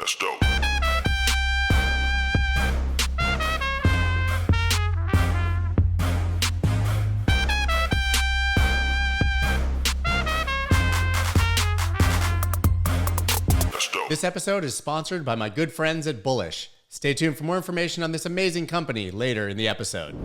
That's dope. This episode is sponsored by my good friends at Bullish. Stay tuned for more information on this amazing company later in the episode.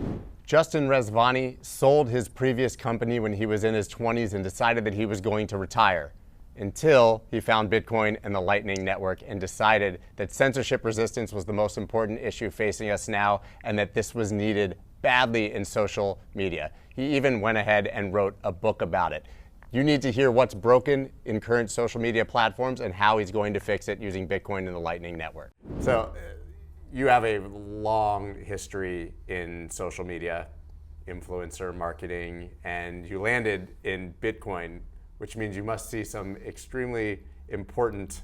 Justin Rezvani sold his previous company when he was in his 20s and decided that he was going to retire until he found Bitcoin and the Lightning Network and decided that censorship resistance was the most important issue facing us now and that this was needed badly in social media. He even went ahead and wrote a book about it. You need to hear what's broken in current social media platforms and how he's going to fix it using Bitcoin and the Lightning Network. So you have a long history in social media, influencer marketing, and you landed in Bitcoin, which means you must see some extremely important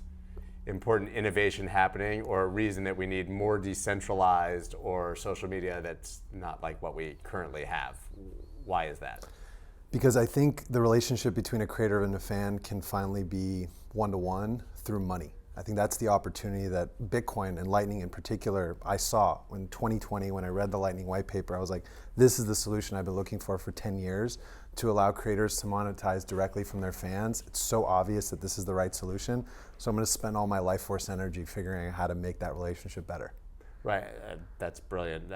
innovation happening, or a reason that we need more decentralized or social media that's not like what we currently have. Why is that? Because I think the relationship between a creator and a fan can finally be one-to-one through money. I think that's the opportunity that Bitcoin and Lightning in particular, I saw in 2020 when I read the Lightning white paper. I was like, this is the solution I've been looking for 10 years to allow creators to monetize directly from their fans. It's so obvious that this is the right solution. So I'm going to spend all my life force energy figuring out how to make that relationship better. Right, that's brilliant.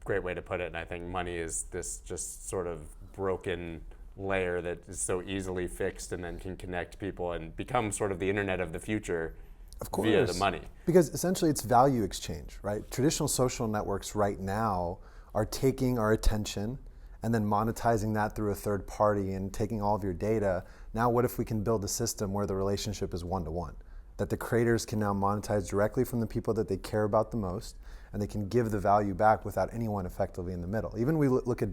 Great way to put it. And I think money is this just sort of broken layer that is so easily fixed and then can connect people and become sort of the internet of the future. Of course. Via the money. Because essentially it's value exchange, right? Traditional social networks right now are taking our attention and then monetizing that through a third party and taking all of your data. Now what if we can build a system where the relationship is one-to-one? That the creators can now monetize directly from the people that they care about the most, and they can give the value back without anyone effectively in the middle. Even we look at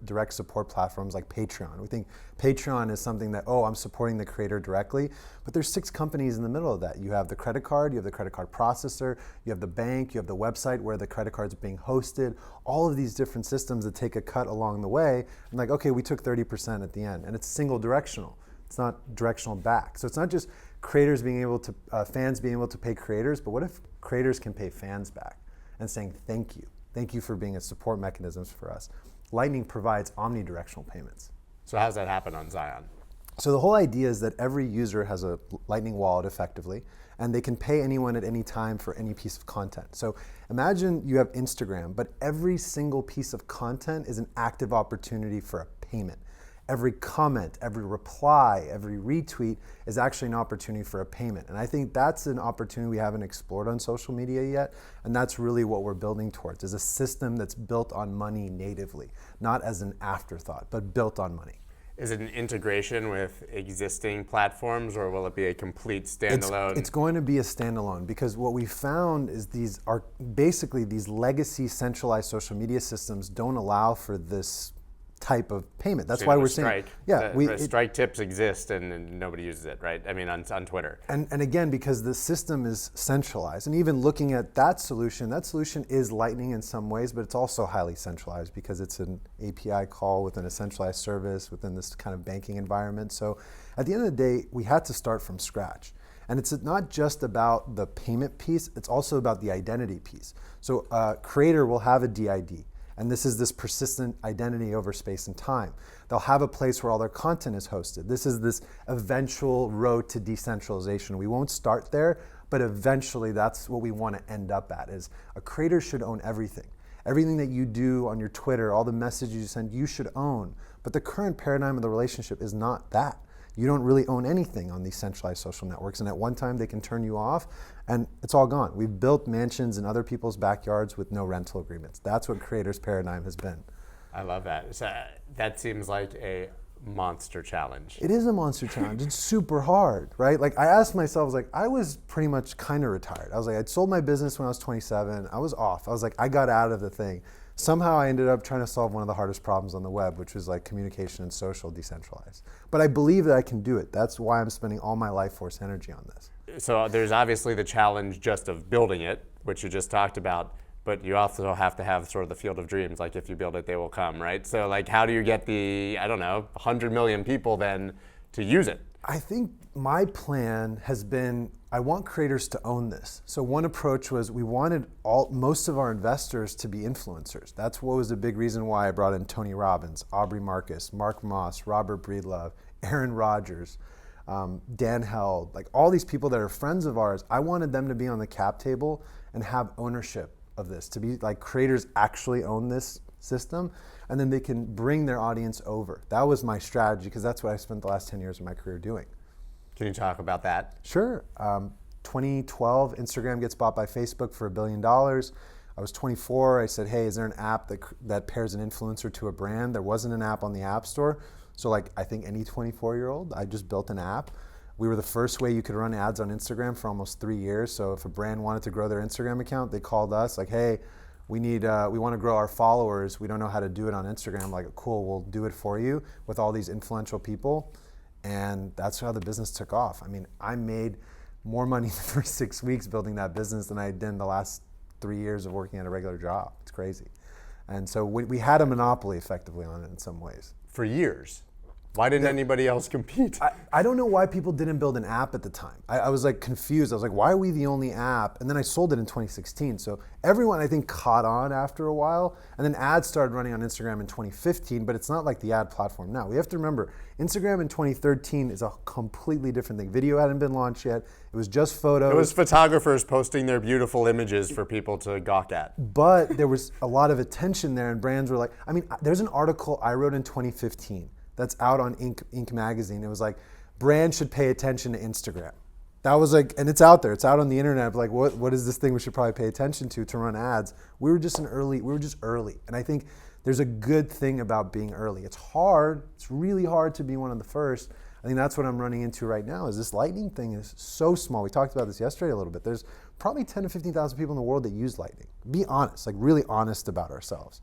direct support platforms like Patreon. We think Patreon is something that, I'm supporting the creator directly, but there's 6 companies in the middle of that. You have the credit card, you have the credit card processor, you have the bank, you have the website where the credit card's being hosted, all of these different systems that take a cut along the way. And like, okay, we took 30% at the end, and it's single directional. It's not directional back. So it's not just creators being able to, fans being able to pay creators, but what if creators can pay fans back? And saying thank you. Thank you for being a support mechanisms for us. Lightning provides omnidirectional payments. So how does that happen on Zion? So the whole idea is that every user has a Lightning wallet effectively, and they can pay anyone at any time for any piece of content. So imagine you have Instagram, but every single piece of content is an active opportunity for a payment. Every comment, every reply, every retweet is actually an opportunity for a payment. And I think that's an opportunity we haven't explored on social media yet. And that's really what we're building towards, is a system that's built on money natively, not as an afterthought, but built on money. Is it an integration with existing platforms, or will it be a complete standalone? It's going to be a standalone, because what we found is these are basically these legacy centralized social media systems don't allow for this type of payment. That's why we're saying, strike tips exist and nobody uses it, right? I mean, on Twitter. And again, because the system is centralized, and even looking at that solution is Lightning in some ways, but it's also highly centralized because it's an API call within a centralized service within this kind of banking environment. So at the end of the day, we had to start from scratch. And it's not just about the payment piece, it's also about the identity piece. So a creator will have a DID. And this is this persistent identity over space and time. They'll have a place where all their content is hosted. This is this eventual road to decentralization. We won't start there, but eventually that's what we want to end up at, is a creator should own everything. Everything that you do on your Twitter, all the messages you send, you should own. But the current paradigm of the relationship is not that. You don't really own anything on these centralized social networks, and at one time they can turn you off and it's all gone. We've built mansions in other people's backyards with no rental agreements. That's what creators' paradigm has been. I love that. So that seems like a monster challenge. It is a monster challenge. It's super hard, right? Like I asked myself, I was pretty much kind of retired. I was like, I'd sold my business when I was 27. I was off. I was like, I got out of the thing. Somehow I ended up trying to solve one of the hardest problems on the web, which was like communication and social decentralized. But I believe that I can do it. That's why I'm spending all my life force energy on this. So there's obviously the challenge just of building it, which you just talked about, but you also have to have sort of the field of dreams, like if you build it, they will come, right? So like how do you get the, 100 million people then to use it? I think my plan has been, I want creators to own this. So one approach was we wanted most of our investors to be influencers. That's what was a big reason why I brought in Tony Robbins, Aubrey Marcus, Mark Moss, Robert Breedlove, Aaron Rodgers, Dan Held, like all these people that are friends of ours. I wanted them to be on the cap table and have ownership of this, to be like creators actually own this system, and then they can bring their audience over. That was my strategy, because that's what I spent the last 10 years of my career doing. Can you talk about that? Sure. 2012, Instagram gets bought by Facebook for $1 billion. I was 24. I said, hey, is there an app that pairs an influencer to a brand? There wasn't an app on the App Store. So like, I think any 24-year-old, I just built an app. We were the first way you could run ads on Instagram for almost 3 years. So if a brand wanted to grow their Instagram account, they called us like, hey, we want to grow our followers. We don't know how to do it on Instagram. Like, cool, we'll do it for you with all these influential people. And that's how the business took off. I mean, I made more money the first 6 weeks building that business than I did in the last 3 years of working at a regular job. It's crazy. And so we had a monopoly effectively on it in some ways. For years. Why didn't anybody else compete? I don't know why people didn't build an app at the time. I was like confused. I was like, why are we the only app? And then I sold it in 2016. So everyone, I think, caught on after a while. And then ads started running on Instagram in 2015, but it's not like the ad platform now. We have to remember, Instagram in 2013 is a completely different thing. Video hadn't been launched yet. It was just photos. It was photographers posting their beautiful images for people to gawk at. But there was a lot of attention there, and brands were like, I mean, there's an article I wrote in 2015 that's out on Inc. magazine. It was like, brands should pay attention to Instagram. That was like, and it's out there. It's out on the internet. Like, what is this thing we should probably pay attention to run ads? We were just early. And I think there's a good thing about being early. It's hard. It's really hard to be one of the first. I think that's what I'm running into right now, is this Lightning thing is so small. We talked about this yesterday a little bit. There's probably 10 to 15,000 people in the world that use Lightning. Be honest, like really honest about ourselves.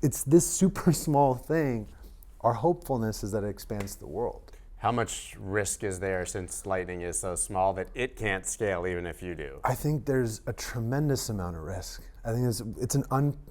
It's this super small thing. Our hopefulness is that it expands the world. How much risk is there, since Lightning is so small that it can't scale even if you do? I think there's a tremendous amount of risk. I think it's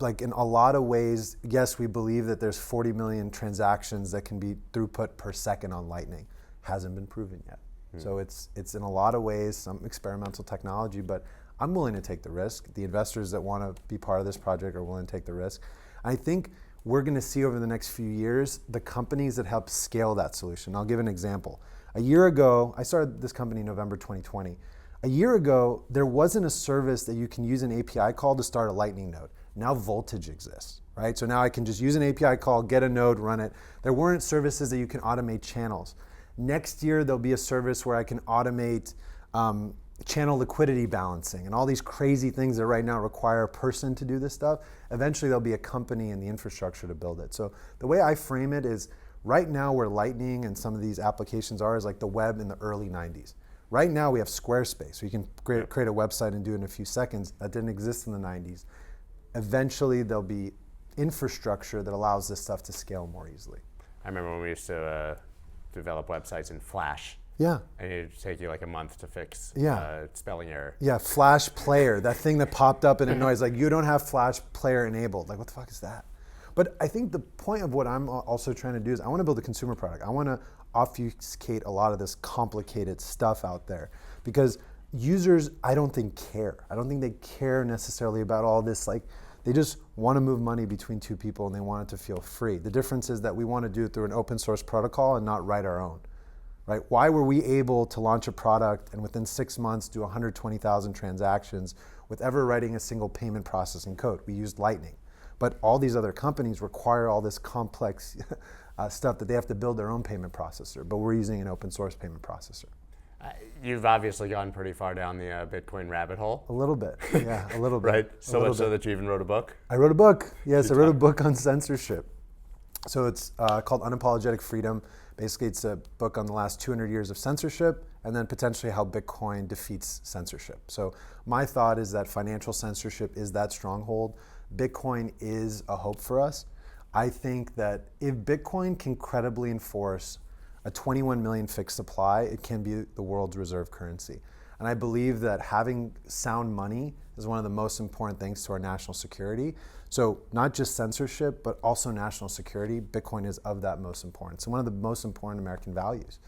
like in a lot of ways, yes, we believe that there's 40 million transactions that can be throughput per second on Lightning. Hasn't been proven yet. So it's in a lot of ways some experimental technology, but I'm willing to take the risk. The investors that want to be part of this project are willing to take the risk. I think we're going to see over the next few years the companies that help scale that solution. I'll give an example. A year ago, I started this company in November 2020. A year ago, there wasn't a service that you can use an API call to start a Lightning node. Now Voltage exists, right? So now I can just use an API call, get a node, run it. There weren't services that you can automate channels. Next year, there'll be a service where I can automate channel liquidity balancing and all these crazy things that right now require a person to do this stuff. Eventually there'll be a company and the infrastructure to build it. So the way I frame it is, right now where Lightning and some of these applications are is like the web in the early 90s. Right now we have Squarespace, so you can create a website and do it in a few seconds. That didn't exist in the 90s. Eventually there'll be infrastructure that allows this stuff to scale more easily. I remember when we used to develop websites in Flash. Yeah. And it would take you like a month to fix spelling error. Yeah, Flash Player, that thing that popped up in a noise, like you don't have Flash Player enabled. Like what the fuck is that? But I think the point of what I'm also trying to do is I want to build a consumer product. I want to obfuscate a lot of this complicated stuff out there, because users, I don't think care. I don't think they care necessarily about all this. Like they just want to move money between two people and they want it to feel free. The difference is that we want to do it through an open source protocol and not write our own. Right? Why were we able to launch a product and within 6 months do 120,000 transactions with ever writing a single payment processing code? We used Lightning. But all these other companies require all this complex stuff that they have to build their own payment processor, but we're using an open source payment processor. You've obviously gone pretty far down the Bitcoin rabbit hole. A little bit, yeah, a little bit. Right, so much so that you even wrote a book? I wrote a book, yes, I wrote a book on censorship. So it's called Unapologetic Freedom. Basically, it's a book on the last 200 years of censorship and then potentially how Bitcoin defeats censorship. So my thought is that financial censorship is that stronghold. Bitcoin is a hope for us. I think that if Bitcoin can credibly enforce a 21 million fixed supply, it can be the world's reserve currency. And I believe that having sound money is one of the most important things to our national security. So not just censorship, but also national security. Bitcoin is of that most importance. And one of the most important American values.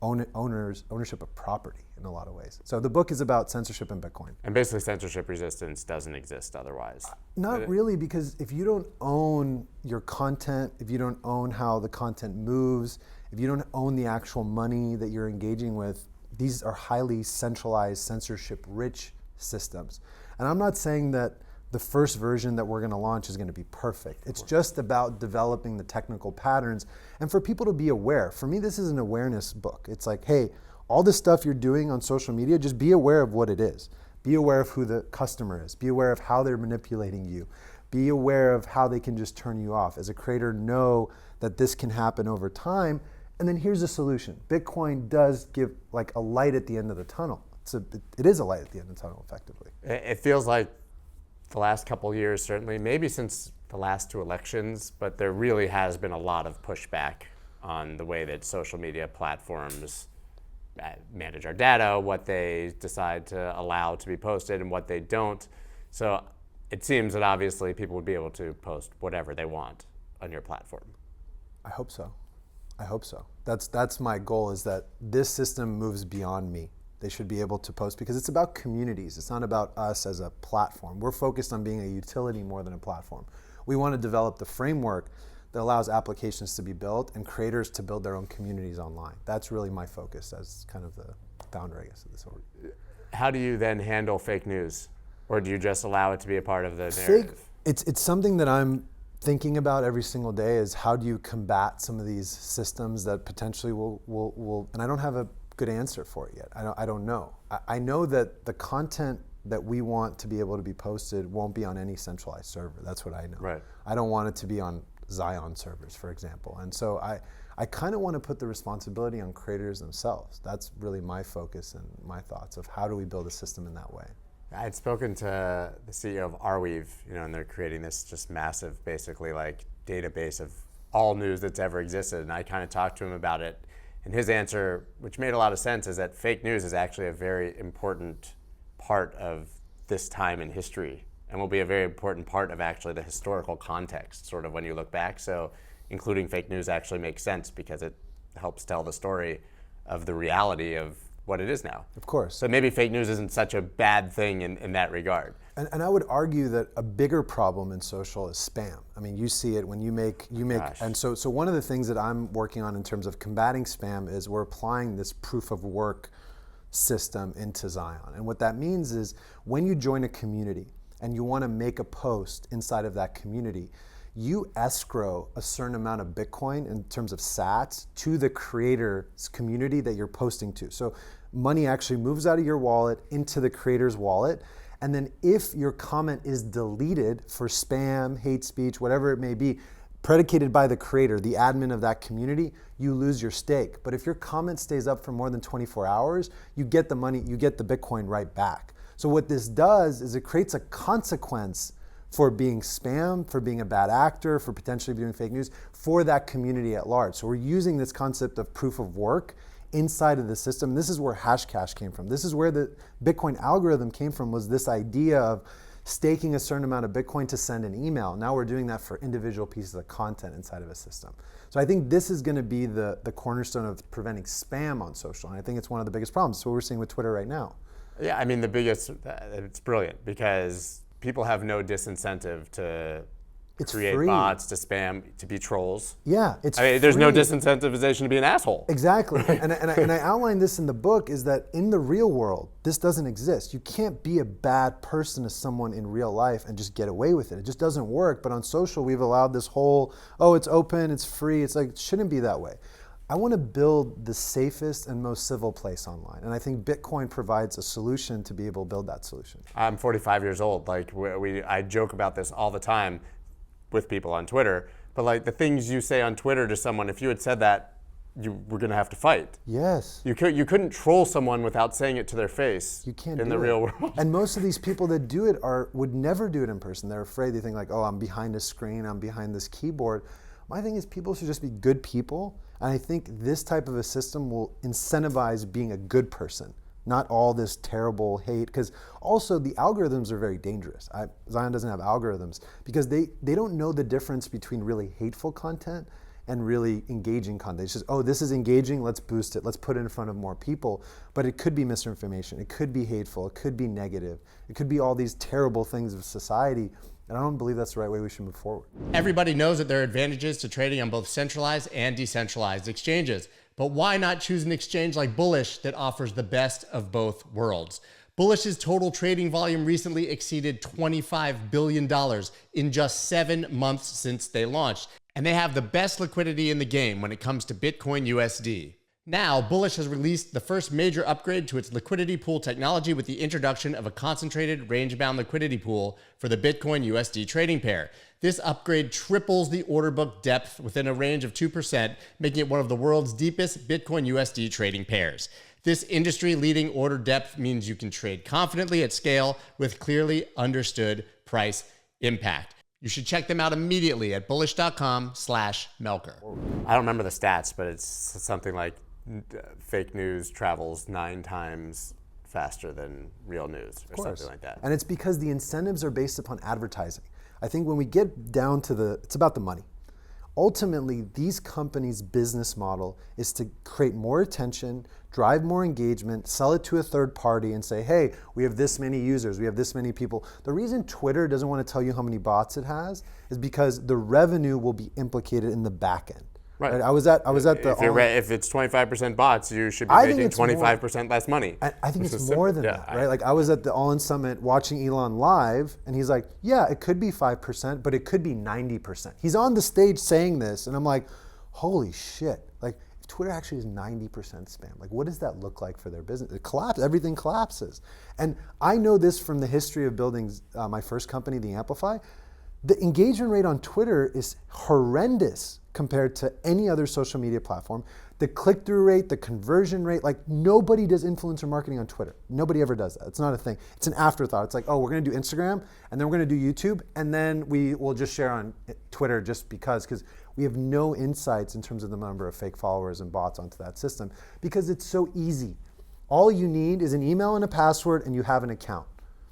ownership of property in a lot of ways. So the book is about censorship in Bitcoin. And basically censorship resistance doesn't exist otherwise. Not really, because if you don't own your content, if you don't own how the content moves, if you don't own the actual money that you're engaging with, these are highly centralized, censorship-rich systems. And I'm not saying that the first version that we're going to launch is going to be perfect. It's just about developing the technical patterns and for people to be aware. For me, this is an awareness book. It's like, hey, all the stuff you're doing on social media, just be aware of what it is. Be aware of who the customer is. Be aware of how they're manipulating you. Be aware of how they can just turn you off. As a creator, know that this can happen over time. And then here's the solution. Bitcoin does give like a light at the end of the tunnel. It is a light at the end of the tunnel, effectively. It feels like the last couple of years, certainly, maybe since the last 2 elections, but there really has been a lot of pushback on the way that social media platforms manage our data, what they decide to allow to be posted and what they don't. So it seems that obviously people would be able to post whatever they want on your platform. I hope so. I hope so. That's my goal, is that this system moves beyond me. They should be able to post, because it's about communities. It's not about us as a platform. We're focused on being a utility more than a platform. We want to develop the framework that allows applications to be built and creators to build their own communities online. That's really my focus as kind of the founder, I guess, of this org. How do you then handle fake news? Or do you just allow it to be a part of the narrative? It's something that I'm thinking about every single day, is how do you combat some of these systems that potentially will and I don't have a good answer for it yet. I don't know. I know that the content that we want to be able to be posted won't be on any centralized server. That's what I know. Right. I don't want it to be on Zion servers, for example. And so I kind of want to put the responsibility on creators themselves. That's really my focus and my thoughts of how do we build a system in that way. I had spoken to the CEO of Arweave, and they're creating this just massive, basically like database of all news that's ever existed. And I kind of talked to him about it. And his answer, which made a lot of sense, is that fake news is actually a very important part of this time in history and will be a very important part of actually the historical context, sort of when you look back. So including fake news actually makes sense because it helps tell the story of the reality of what it is now. Of course. So maybe fake news isn't such a bad thing in that regard. And I would argue that a bigger problem in social is spam. I mean, you see it when you make, Gosh. and so one of the things that I'm working on in terms of combating spam is we're applying this proof of work system into Zion. And what that means is when you join a community and you want to make a post inside of that community, you escrow a certain amount of Bitcoin in terms of sats to the creator's community that you're posting to. So money actually moves out of your wallet into the creator's wallet. And then if your comment is deleted for spam, hate speech, whatever it may be, predicated by the creator, the admin of that community, you lose your stake. But if your comment stays up for more than 24 hours, you get the money, you get the Bitcoin right back. So what this does is it creates a consequence for being spam, for being a bad actor, for potentially doing fake news, for that community at large. So we're using this concept of proof of work inside of the system. This is where Hashcash came from. This is where the Bitcoin algorithm came from, was this idea of staking a certain amount of Bitcoin to send an email. Now we're doing that for individual pieces of content inside of a system. So I think this is going to be the cornerstone of preventing spam on social. And I think it's one of the biggest problems. It's what we're seeing with Twitter right now. Yeah, I mean, it's brilliant because people have no disincentive to create free. bots, to spam, to be trolls. Yeah, it's free. There's no disincentivization to be an asshole. Exactly. And I outline this in the book, is that in the real world, this doesn't exist. You can't be a bad person to someone in real life and just get away with it. It just doesn't work. But on social, we've allowed this whole, it's open, it's free. It's like, it shouldn't be that way. I want to build the safest and most civil place online. And I think Bitcoin provides a solution to be able to build that solution. I'm 45 years old. Like I joke about this all the time with people on Twitter, but like the things you say on Twitter to someone, if you had said that, you were going to have to fight. Yes. You couldn't troll someone without saying it to their face. You can't in the real world. And most of these people that do it would never do it in person. They're afraid. They think like, I'm behind a screen, I'm behind this keyboard. My thing is people should just be good people. And I think this type of a system will incentivize being a good person, not all this terrible hate. Because also the algorithms are very dangerous. Zion doesn't have algorithms because they don't know the difference between really hateful content and really engaging content. It's just, oh, this is engaging, let's boost it, let's put it in front of more people. But it could be misinformation, it could be hateful, it could be negative, it could be all these terrible things of society. And I don't believe that's the right way we should move forward. Everybody knows that there are advantages to trading on both centralized and decentralized exchanges. But why not choose an exchange like Bullish that offers the best of both worlds? Bullish's total trading volume recently exceeded $25 billion in just 7 months since they launched. And they have the best liquidity in the game when it comes to Bitcoin USD. Now, Bullish has released the first major upgrade to its liquidity pool technology with the introduction of a concentrated range-bound liquidity pool for the Bitcoin USD trading pair. This upgrade triples the order book depth within a range of 2%, making it one of the world's deepest Bitcoin USD trading pairs. This industry-leading order depth means you can trade confidently at scale with clearly understood price impact. You should check them out immediately at bullish.com/MELKER. I don't remember the stats, but it's something like fake news travels 9 times faster than real news or something like that. And it's because the incentives are based upon advertising. I think when we get down to it's about the money. Ultimately, these companies' business model is to create more attention, drive more engagement, sell it to a third party and say, hey, we have this many users, we have this many people. The reason Twitter doesn't want to tell you how many bots it has is because the revenue will be implicated in the back end. Right. I was at the. If it's 25% bots, you should be making 25% less money. I think it's more than that, right? Like I was at the All In Summit watching Elon live, and he's like, "Yeah, it could be 5%, but it could be 90%." He's on the stage saying this, and I'm like, "Holy shit!" Like if Twitter actually is 90% spam, like what does that look like for their business? It collapses. Everything collapses. And I know this from the history of building my first company, the Amplify. The engagement rate on Twitter is horrendous compared to any other social media platform. The click-through rate, the conversion rate, like nobody does influencer marketing on Twitter. Nobody ever does that. It's not a thing. It's an afterthought. It's like, oh, we're gonna do Instagram, and then we're gonna do YouTube, and then we will just share on Twitter just because we have no insights in terms of the number of fake followers and bots onto that system because it's so easy. All you need is an email and a password, and you have an account.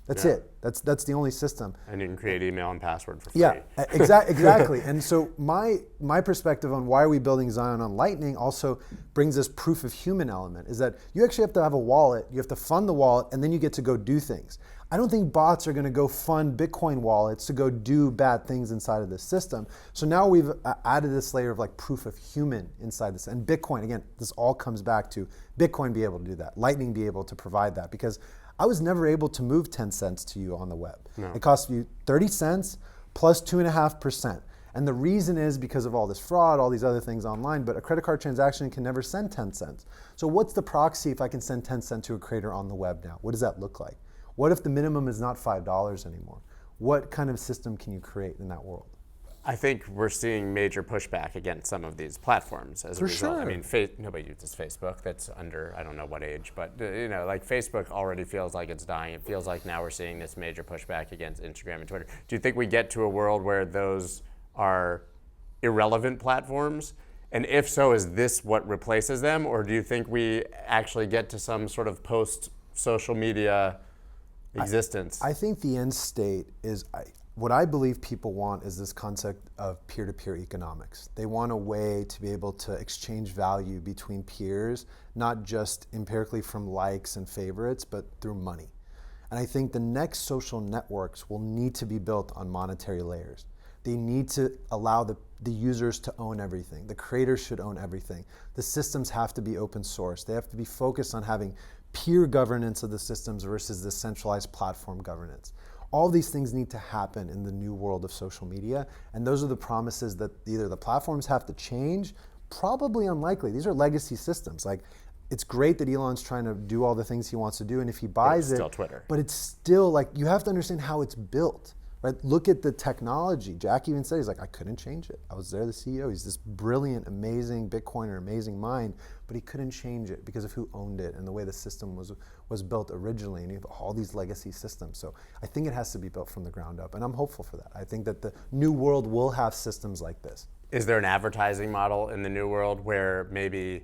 That's it. That's the only system. And you can create email and password for free. Yeah, exactly. And so my perspective on why are we building Zion on Lightning also brings this proof of human element, is that you actually have to have a wallet, you have to fund the wallet, and then you get to go do things. I don't think bots are going to go fund Bitcoin wallets to go do bad things inside of this system. So now we've added this layer of like proof of human inside this. And Bitcoin, again, this all comes back to Bitcoin be able to do that, Lightning be able to provide that, because I was never able to move 10 cents to you on the web. No. It costs you 30 cents plus 2.5%. And the reason is because of all this fraud, all these other things online, but a credit card transaction can never send 10 cents. So what's the proxy if I can send 10 cents to a creator on the web now? What does that look like? What if the minimum is not $5 anymore? What kind of system can you create in that world? I think we're seeing major pushback against some of these platforms as a result. Sure. I mean, nobody uses Facebook that's under, I don't know what age, but like Facebook already feels like it's dying. It feels like now we're seeing this major pushback against Instagram and Twitter. Do you think we get to a world where those are irrelevant platforms? And if so, is this what replaces them? Or do you think we actually get to some sort of post-social media existence? I think the end state is, what I believe people want is this concept of peer-to-peer economics. They want a way to be able to exchange value between peers, not just empirically from likes and favorites, but through money. And I think the next social networks will need to be built on monetary layers. They need to allow the users to own everything. The creators should own everything. The systems have to be open source. They have to be focused on having peer governance of the systems versus the centralized platform governance. All these things need to happen in the new world of social media, and those are the promises that either the platforms have to change, probably unlikely. These are legacy systems. Like, it's great that Elon's trying to do all the things he wants to do, and if he buys it, it's still Twitter. But it's still like, you have to understand how it's built. Right? Look at the technology. Jack even said, he's like, I couldn't change it. I was there, the CEO. He's this brilliant, amazing Bitcoiner, amazing mind, but he couldn't change it because of who owned it and the way the system was built originally. And you have all these legacy systems. So I think it has to be built from the ground up. And I'm hopeful for that. I think that the new world will have systems like this. Is there an advertising model in the new world where maybe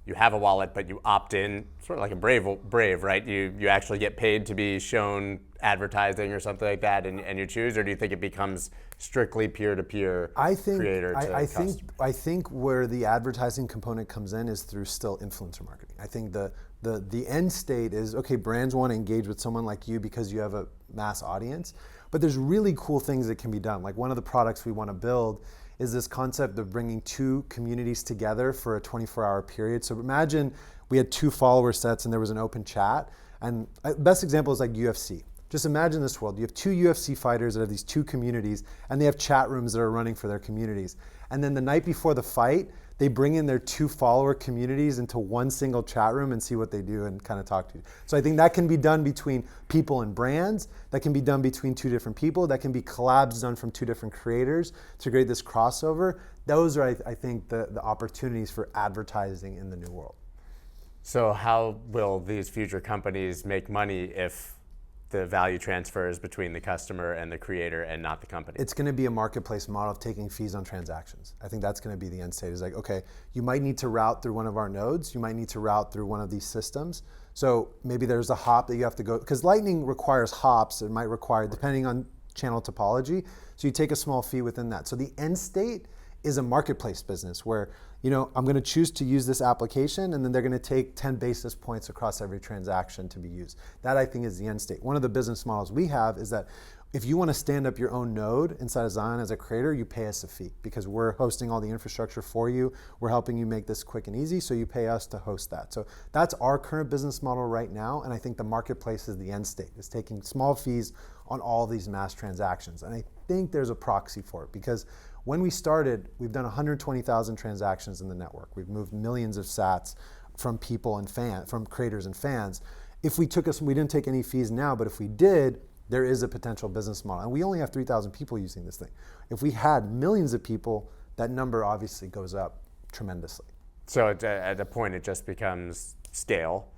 you have a wallet, but you opt in, sort of like a Brave, right? You actually get paid to be shown advertising or something like that, and you choose, or do you think it becomes strictly peer-to-peer creator to customer? I think where the advertising component comes in is through still influencer marketing. I think the end state is, okay, brands want to engage with someone like you because you have a mass audience, but there's really cool things that can be done. Like one of the products we want to build is this concept of bringing two communities together for a 24-hour period. So imagine we had two follower sets and there was an open chat. And best example is like UFC. Just imagine this world. You have two UFC fighters that have these two communities, and they have chat rooms that are running for their communities. And then the night before the fight, they bring in their two follower communities into one single chat room and see what they do and kind of talk to you. So I think that can be done between people and brands. That can be done between two different people. That can be collabs done from two different creators to create this crossover. Those are, I think, the opportunities for advertising in the new world. So how will these future companies make money if the value transfers between the customer and the creator and not the company? It's going to be a marketplace model of taking fees on transactions. I think that's going to be the end state. Is like, okay, you might need to route through one of our nodes. You might need to route through one of these systems. So maybe there's a hop that you have to go, because Lightning requires hops. It might require, depending on channel topology. So you take a small fee within that. So the end state is a marketplace business where, I'm going to choose to use this application, and then they're going to take 10 basis points across every transaction to be used. That, I think, is the end state. One of the business models we have is that if you want to stand up your own node inside of Zion as a creator, you pay us a fee because we're hosting all the infrastructure for you. We're helping you make this quick and easy, so you pay us to host that. So that's our current business model right now, and I think the marketplace is the end state. It's taking small fees on all these mass transactions. And I think there's a proxy for it because when we started, we've done 120,000 transactions in the network. We've moved millions of sats from people and from creators and fans. If we didn't take any fees now, but if we did, there is a potential business model. And we only have 3,000 people using this thing. If we had millions of people, that number obviously goes up tremendously. So at a point, it just becomes scale.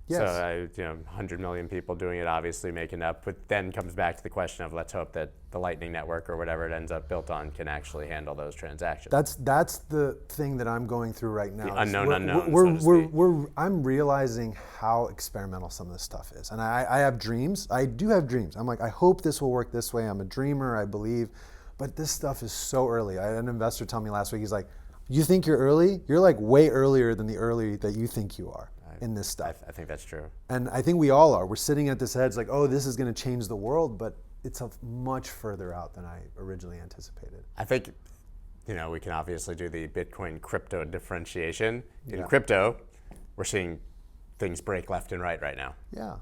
Yes. So 100 million people doing it, obviously making up, but then comes back to the question of let's hope that the Lightning Network or whatever it ends up built on can actually handle those transactions. That's the thing that I'm going through right now. The unknown unknown, so to speak. I'm realizing how experimental some of this stuff is. And I have dreams. I do have dreams. I'm like, I hope this will work this way. I'm a dreamer, I believe. But this stuff is so early. I had an investor tell me last week, he's like, you think you're early? You're like way earlier than the early that you think you are in this stuff. I think that's true. And I think we all are. We're sitting at this edge like, oh, this is going to change the world, but it's much further out than I originally anticipated. I think, we can obviously do the Bitcoin crypto differentiation. In crypto, we're seeing things break left and right now. Yeah.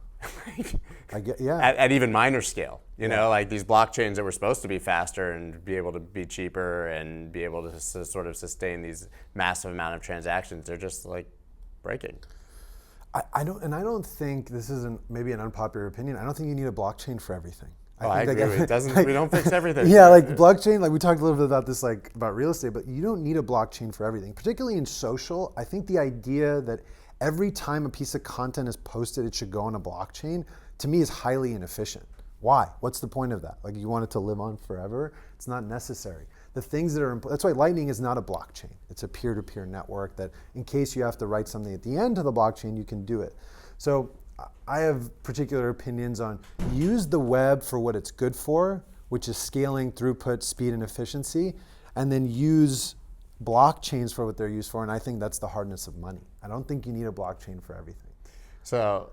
At even minor scale, like these blockchains that were supposed to be faster and be able to be cheaper and be able to sort of sustain these massive amount of transactions, they're just like breaking. I don't think, this is maybe an unpopular opinion, I don't think you need a blockchain for everything. I agree. We don't fix everything. Yeah, like blockchain, like we talked a little bit about this, like about real estate, but you don't need a blockchain for everything. Particularly in social, I think the idea that every time a piece of content is posted, it should go on a blockchain, to me is highly inefficient. Why? What's the point of that? Like you want it to live on forever? It's not necessary. The things that are, that's why Lightning is not a blockchain. It's a peer-to-peer network that in case you have to write something at the end of the blockchain, you can do it. So I have particular opinions on use the web for what it's good for, which is scaling, throughput, speed, and efficiency, and then use blockchains for what they're used for, and I think that's the hardness of money. I don't think you need a blockchain for everything. So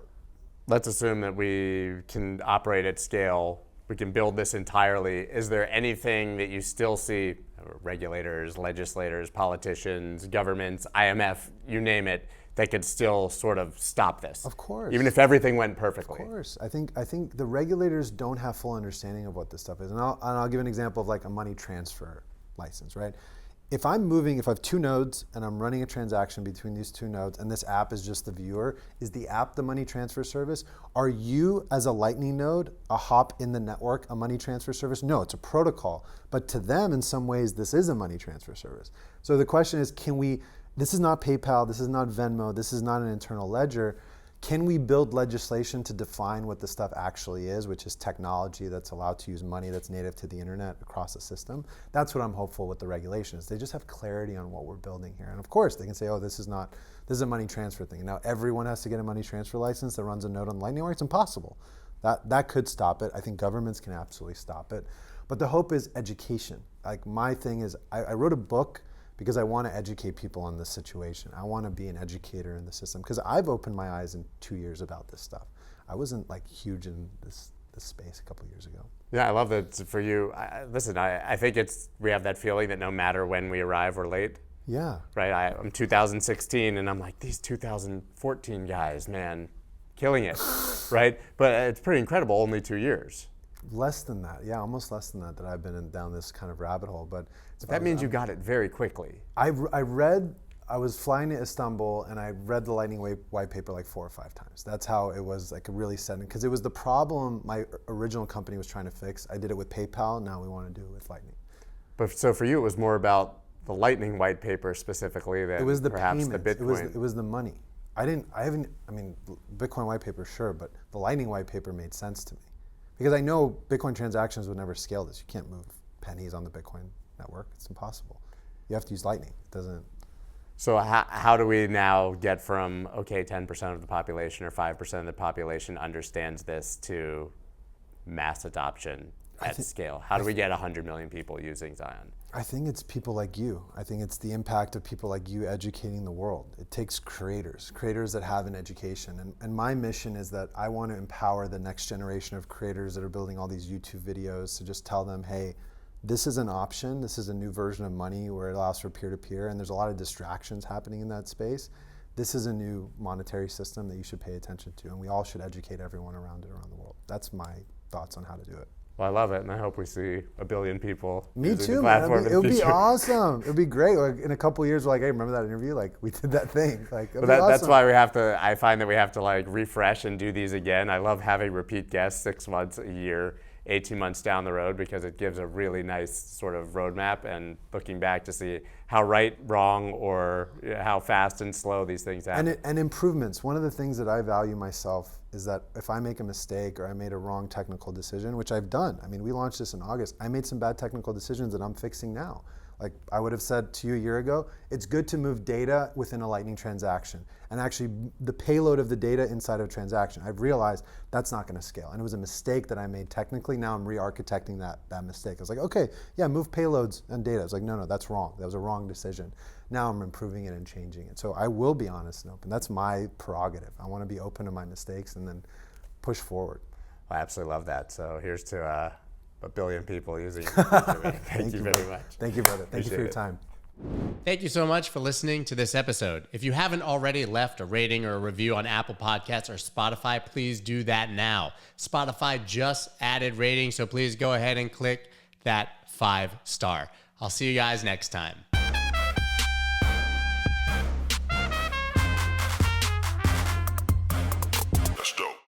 let's assume that we can operate at scale, we can build this entirely. Is there anything that you still see, regulators, legislators, politicians, governments, IMF, you name it, that could still sort of stop this? Of course. Even if everything went perfectly. Of course. I think the regulators don't have full understanding of what this stuff is. And I'll give an example of like a money transfer license, right? If I have two nodes and I'm running a transaction between these two nodes and this app is just the viewer, is the app the money transfer service? Are you, as a Lightning node, a hop in the network, a money transfer service? No, it's a protocol. But to them, in some ways, this is a money transfer service. So the question is, this is not PayPal, this is not Venmo, this is not an internal ledger. Can we build legislation to define what the stuff actually is, which is technology that's allowed to use money that's native to the internet across the system? That's what I'm hopeful with the regulations. They just have clarity on what we're building here. And of course, they can say, oh, this is a money transfer thing. Now everyone has to get a money transfer license that runs a node on the Lightning Network. It's impossible. That could stop it. I think governments can absolutely stop it. But the hope is education. Like my thing is, I wrote a book because I want to educate people on this situation. I want to be an educator in the system because I've opened my eyes in 2 years about this stuff. I wasn't like huge in this space a couple years ago. Yeah, I love that for you. Listen, I think we have that feeling that no matter when we arrive, we're late. Yeah. Right, I'm 2016 and I'm like, these 2014 guys, man, killing it, right? But it's pretty incredible, only 2 years. Less than that, yeah, almost less than that I've been down this kind of rabbit hole. But that means you got it very quickly. I was flying to Istanbul and I read the Lightning white paper like 4 or 5 times. That's how it was like really set in, because it was the problem my original company was trying to fix. I did it with PayPal, now we want to do it with Lightning. But so for you, it was more about the Lightning white paper specifically than it was the perhaps payments. the Bitcoin. It was the money. I mean, Bitcoin white paper, sure, but the Lightning white paper made sense to me. Because I know Bitcoin transactions would never scale this. You can't move pennies on the Bitcoin network. It's impossible. You have to use Lightning. It doesn't. So how do we now get from, okay, 10% of the population or 5% of the population understands this to mass adoption at scale? How do we get 100 million people using Zion? I think it's people like you. I think it's the impact of people like you educating the world. It takes creators that have an education. And my mission is that I want to empower the next generation of creators that are building all these YouTube videos to just tell them, hey, this is an option. This is a new version of money where it allows for peer-to-peer, and there's a lot of distractions happening in that space. This is a new monetary system that you should pay attention to, and we all should educate everyone around it around the world. That's my thoughts on how to do it. Well, I love it, and I hope we see 1 billion people. Me using too, the man. platform It would be future. awesome. It would be great. Like in a couple of years, we're like, hey, remember that interview? Like we did that thing. Like but that's why we have to. I find that we have to like refresh and do these again. I love having repeat guests 6 months, a year, 18 months down the road, because it gives a really nice sort of roadmap and looking back to see how right, wrong, or how fast and slow these things happen. And improvements. One of the things that I value myself is that if I make a mistake or I made a wrong technical decision, which I've done. I mean, we launched this in August. I made some bad technical decisions that I'm fixing now. Like I would have said to you a year ago, it's good to move data within a Lightning transaction. And actually the payload of the data inside of a transaction, I've realized that's not going to scale. And it was a mistake that I made technically. Now I'm re-architecting that mistake. I was like, okay, yeah, move payloads and data. I was like, no, that's wrong. That was a wrong decision. Now I'm improving it and changing it. So I will be honest and open. That's my prerogative. I want to be open to my mistakes and then push forward. I absolutely love that. So here's to 1 billion people using it. Thank you very much. Thank you, brother. Thank you for your time. Thank you so much for listening to this episode. If you haven't already left a rating or a review on Apple Podcasts or Spotify, please do that now. Spotify just added ratings, so please go ahead and click that 5-star. I'll see you guys next time.